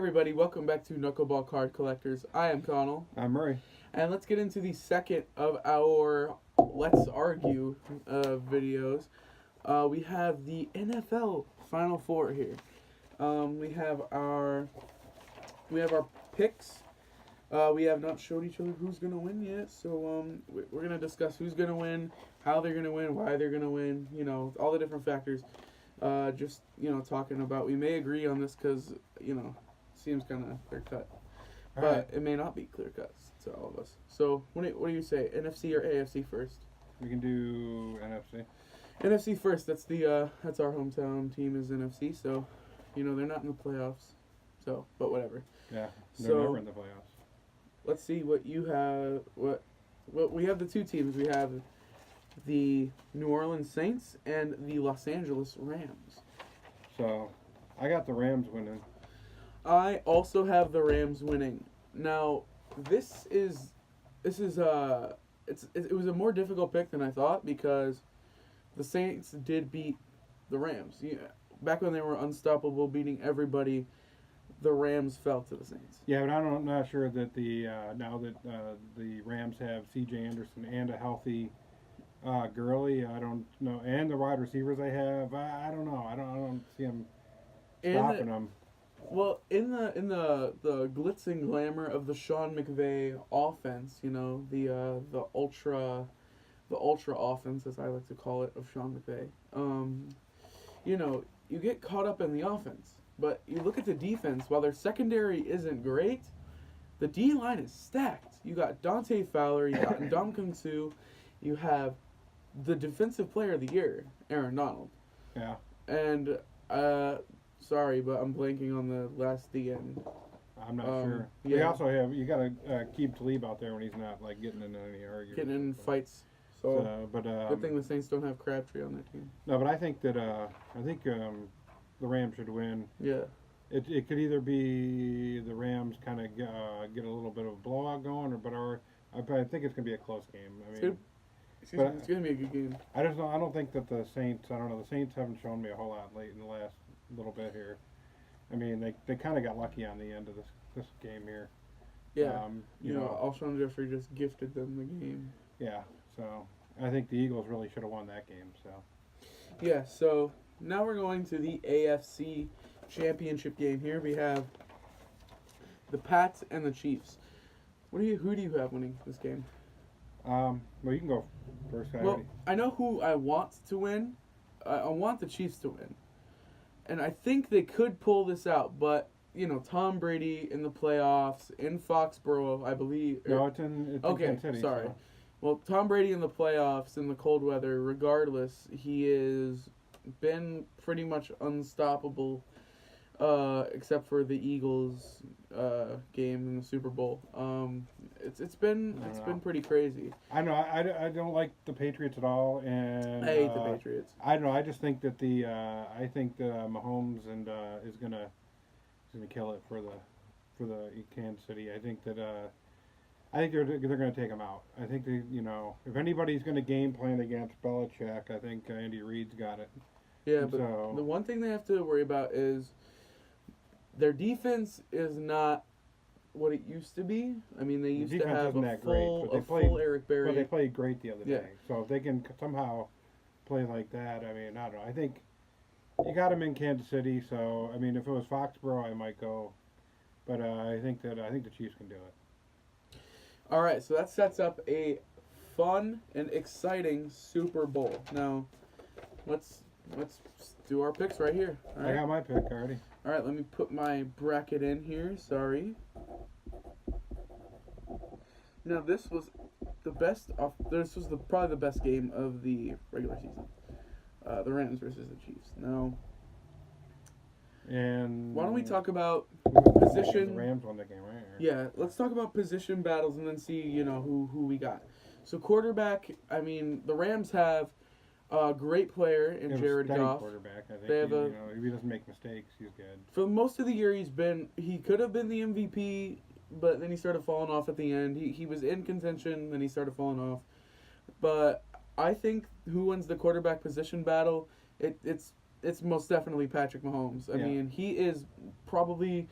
everybody, welcome back to Knuckleball Card Collectors. I am Connell, I'm Murray. and let's get into the second of our Let's Argue videos. We have the NFL Final Four here. We have our picks. We have not showed each other who's gonna win yet, so we're gonna discuss who's gonna win, how they're gonna win, why they're gonna win. You know, all the different factors. Just talking about, we may agree on this because seems kind of clear cut, but it may not be clear cut to all of us. So what do you say, NFC or AFC first? We can do NFC. NFC first. That's our hometown team is NFC. So, they're not in the playoffs. So, but whatever. Yeah, they're never in the playoffs. Let's see what you have. What we have the two teams. We have the New Orleans Saints and the Los Angeles Rams. So, I got the Rams winning. I also have the Rams winning. Now, it was a more difficult pick than I thought because the Saints did beat the Rams. Back when they were unstoppable, beating everybody, the Rams fell to the Saints. Yeah, but I'm not sure that now that the Rams have C.J. Anderson and a healthy Gurley, I don't know, and the wide receivers they have, I don't know. I don't see them stopping them. Well, in the glitz and glamour of the Sean McVay offense, the ultra offense, as I like to call it, of Sean McVay, you get caught up in the offense, but you look at the defense. While their secondary isn't great, the D line is stacked. You got Dante Fowler, you got Ndamukong Suh, you have the defensive player of the year, Aaron Donald. Yeah. And sorry, but I'm blanking on the end. I'm not sure. Yeah. We also have, you got to keep Talib out there when he's not getting into any arguments. Getting in fights. So, good thing the Saints don't have Crabtree on their team. No, but I think that the Rams should win. Yeah. It could either be the Rams kind of get a little bit of a blowout going, or I think it's going to be a close game. I mean, it's going to be a good game. I don't think that the Saints. I don't know. The Saints haven't shown me a whole lot late in the last little bit here. I mean, they kind of got lucky on the end of this game here. Yeah. Alshon Jeffrey just gifted them the game. Yeah. So I think the Eagles really should have won that game. So. Yeah. So now we're going to the AFC Championship game. Here we have the Pats and the Chiefs. Who do you have winning this game? Well, you can go first. Well, I know who I want to win. I want the Chiefs to win. And I think they could pull this out, but, Tom Brady in the playoffs, in Foxborough, I believe. No, it's in Kansas City. Sorry. So. Well, Tom Brady in the playoffs, in the cold weather, regardless, he has been pretty much unstoppable, except for the Eagles game in the Super Bowl. It's been pretty crazy. I know. I don't like the Patriots at all, and I hate the Patriots. I don't know. I just think that Mahomes is gonna kill it for the Kansas City. I think they're gonna take him out. I think if anybody's gonna game plan against Belichick, I think Andy Reid's got it. Yeah, but the one thing they have to worry about is their defense is not what it used to be. I mean, they used to have a full Eric Berry. But they played great the other day. So if they can somehow play like that, I mean, I don't know. I think you got them in Kansas City. So I mean, if it was Foxborough, I might go. But I think the Chiefs can do it. All right, so that sets up a fun and exciting Super Bowl. Now, let's do our picks right here. All right? I got my pick already. All right, let me put my bracket in here. Sorry. Now, this was probably the best game of the regular season. The Rams versus the Chiefs. Now, and why don't we talk about the position? Rams won the game, right? Yeah, let's talk about position battles and then see who we got. So quarterback, I mean, the Rams have a great player in Jared Goff. Quarterback. I think they have if he doesn't make mistakes, he's good. For most of the year, he could have been the MVP, but then he started falling off at the end. He was in contention, then he started falling off. But I think who wins the quarterback position battle, it's most definitely Patrick Mahomes. I mean, he is probably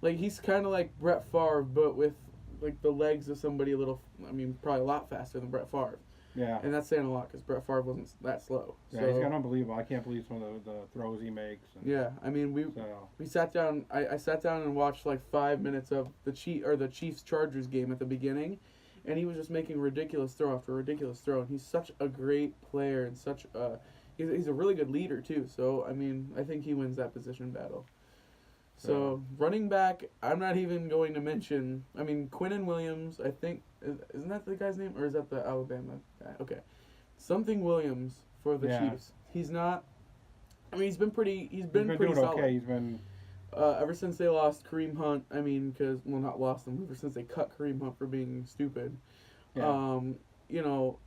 Like he's kind of like Brett Favre, but with like the legs of somebody a little. I mean, probably a lot faster than Brett Favre. Yeah. And that's saying a lot because Brett Favre wasn't that slow. Yeah, So, he's got unbelievable. I can't believe some of the throws he makes. And yeah, I mean so, we sat down. I sat down and watched like 5 minutes of the Chiefs Chargers game at the beginning, and he was just making ridiculous throw after ridiculous throw. And he's such a great player and such a he's a really good leader too. So I mean, I think he wins that position battle. So running back, I'm not even going to mention. I mean, Quinnen Williams. I think isn't that the guy's name, or is that the Alabama guy? Okay, something Williams for the Chiefs. He's not. I mean, he's been pretty doing solid. okay. He's been ever since they lost Kareem Hunt. I mean, not lost him. Ever since they cut Kareem Hunt for being stupid. Yeah. You know,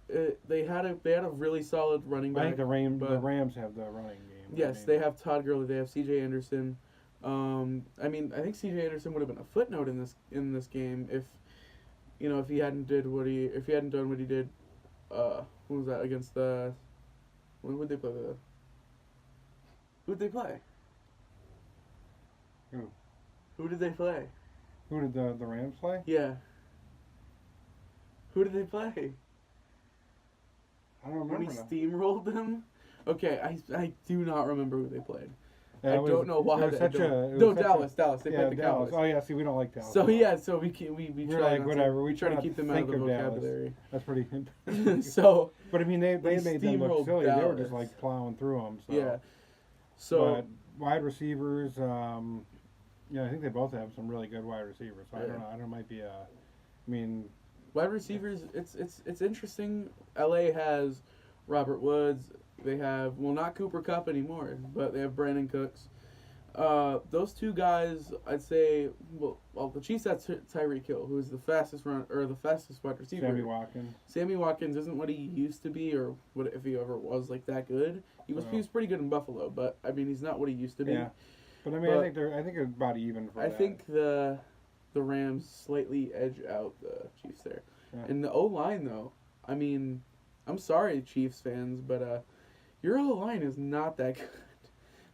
they had a really solid running back. I think the Rams have the running game. Yes, they have Todd Gurley. They have C.J. Anderson. I mean, I think C.J. Anderson would have been a footnote in this game if he hadn't done what he did. Who was that against the? Who would they play? Who did they play? Who? Who did they play? Who did the Rams play? Yeah. Who did they play? I don't remember. When he steamrolled them. Okay, I do not remember who they played. Yeah, I don't know why. Dallas. They played the Dallas. Cowboys. Oh yeah, see, we don't like Dallas. So we we're try like whatever. We try to keep them out of the Dallas. vocabulary. That's pretty. So, but I mean, they made them look silly. Dallas. They were just like plowing through them. So. Yeah. So but wide receivers, I think they both have some really good wide receivers. So I don't know. I don't know. Might be a. I mean. Wide receivers, it's interesting. LA has Robert Woods. They have not Cooper Kupp anymore, but they have Brandon Cooks. Those two guys, I'd say. Well, the Chiefs have Tyreek Hill, who's the fastest wide receiver. Sammy Watkins isn't what he used to be, or what if he ever was like that good. He was pretty good in Buffalo, but I mean he's not what he used to be. Yeah, but I mean I think they're about even for that. I think the Rams slightly edge out the Chiefs there. Yeah. And the O-line, though, I mean, I'm sorry, Chiefs fans, but your O-line is not that good.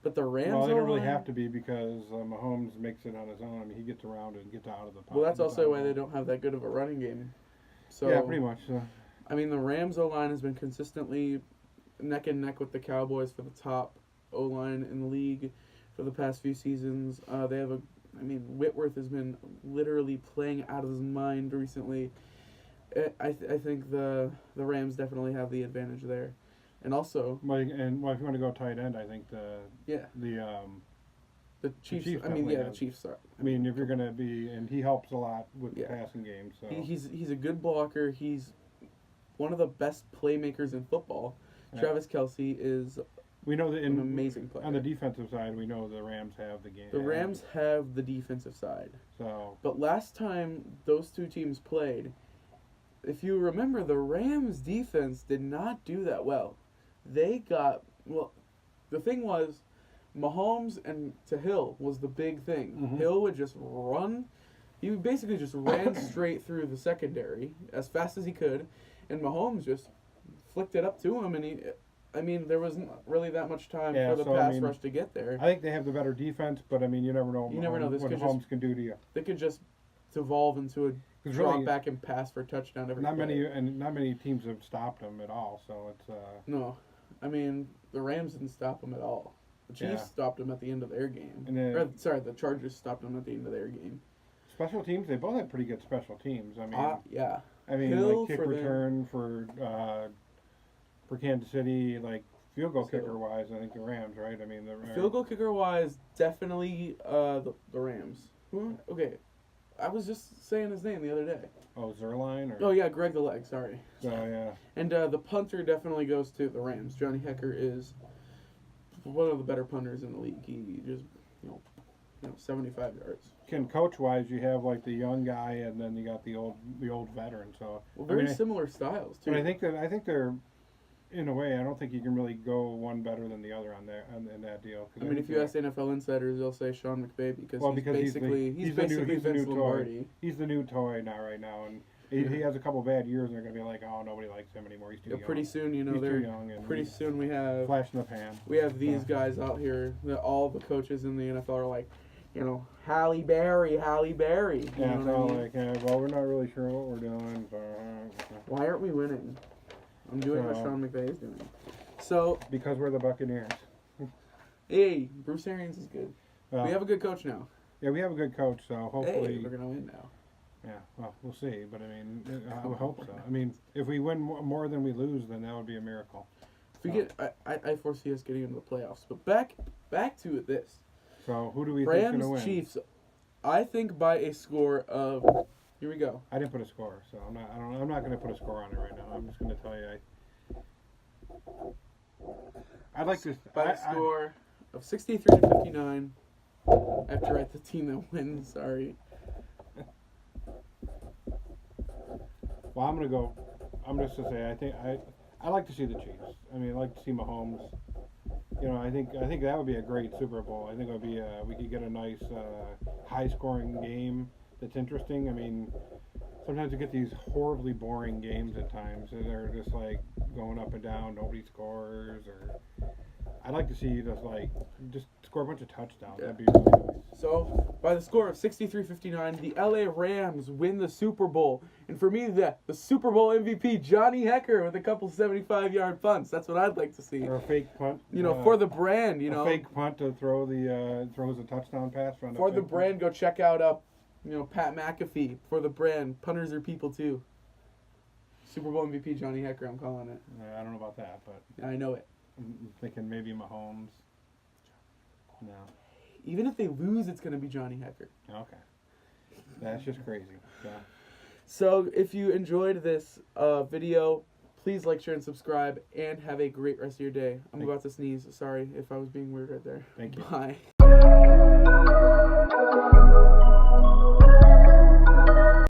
But the Rams they don't really O-line, have to be because Mahomes makes it on his own. I mean, he gets around and gets out of the pocket. Well, that's also why they don't have that good of a running game. So yeah, pretty much. So. I mean, the Rams O-line has been consistently neck and neck with the Cowboys for the top O-line in the league for the past few seasons. They have Whitworth has been literally playing out of his mind recently. I think the Rams definitely have the advantage there, and also. If you want to go tight end, I think the Chiefs. The Chiefs are. I mean, if you're gonna be, and he helps a lot with the passing game. So he's a good blocker. He's one of the best playmakers in football. Yeah. Travis Kelce is. We know that an amazing player. On the defensive side, we know the Rams have the game. The Rams have the defensive side. So. But last time those two teams played, if you remember, the Rams defense did not do that well. The thing was, Mahomes and to Hill was the big thing. Mm-hmm. Hill would just run. He basically just ran straight through the secondary as fast as he could, and Mahomes just flicked it up to him, and there wasn't really that much time for the pass rush to get there. I think they have the better defense, but I mean, you never know what Mahomes can do to you. They could just devolve into a drop back and pass for a touchdown every play. Not many teams have stopped them at all, so it's No. I mean, the Rams didn't stop them at all. The Chiefs stopped them at the end of their game. The Chargers stopped them at the end of their game. Special teams, they both have pretty good special teams. I mean, yeah. I mean, Hill like kick return for Kansas City, like field goal kicker wise, I think the Rams, right? I mean, the field goal kicker wise, definitely the Rams. Okay, I was just saying his name the other day. Oh, Zerline? Oh yeah, Greg the Leg. Sorry. Oh yeah. And the punter definitely goes to the Rams. Johnny Hecker is one of the better punters in the league. He just 75 yards. Coach wise, you have like the young guy, and then you got the old veteran. So very similar styles too. But I think they're. In a way, I don't think you can really go one better than the other in that deal. I mean, if you ask NFL insiders, they'll say Sean McVay because he's basically Vince Lombardi. He's the new toy right now, and he has a couple bad years, and they're gonna be like, oh, nobody likes him anymore. He's too young. Pretty soon, he's too young, and pretty soon we have flash in the pan. We have these guys out here that all the coaches in the NFL are like, you know, Halle Berry. You Yeah, know so what I mean? like, well, we're not really sure what we're doing. So, Why aren't we winning? I'm doing what So- Sean McVay is doing. So, because we're the Buccaneers. hey, Bruce Arians is good. Well, We have a good coach now. yeah, we have a good coach, so hopefully, Hey, we're gonna win now. yeah. Well, we'll see, but I mean, I would hope so. I mean, if we win more than we lose, then that would be a miracle. If we get, I foresee us getting into the playoffs. But back to this. So who do we think's Rams gonna win? Chiefs. I think by a score of. Here we go. I didn't put a score, so I'm not gonna put a score on it right now. I'm just gonna tell you. I'd like to. By a score of 63 to 59. I have to write the team that wins. Sorry. Well, I'm gonna go. I'm just to say I think I like to see the Chiefs. I mean, I like to see Mahomes. You know, I think that would be a great Super Bowl. I think it would be we could get a nice high-scoring game that's interesting. I mean, sometimes you get these horribly boring games at times. And they're just like going up and down, nobody scores. Or I'd like to see you just score a bunch of touchdowns. Yeah. That'd be really nice. So, by the score of 63-59, the LA Rams win the Super Bowl. And for me, the Super Bowl MVP, Johnny Hecker, with a couple 75-yard punts. That's what I'd like to see. Or a fake punt. You know, for the brand, you a know. fake punt to throws a touchdown pass from For the brand, go check out, Pat McAfee. For the brand, punters are people too. Super Bowl MVP, Johnny Hecker, I'm calling it. I don't know about that, but I know it. I'm thinking maybe Mahomes. No. Even if they lose, it's going to be Johnny Hecker. Okay. That's just crazy. So, So, if you enjoyed this video, please like, share, and subscribe, and have a great rest of your day. I'm about to sneeze. Sorry if I was being weird right there. thank you. Bye.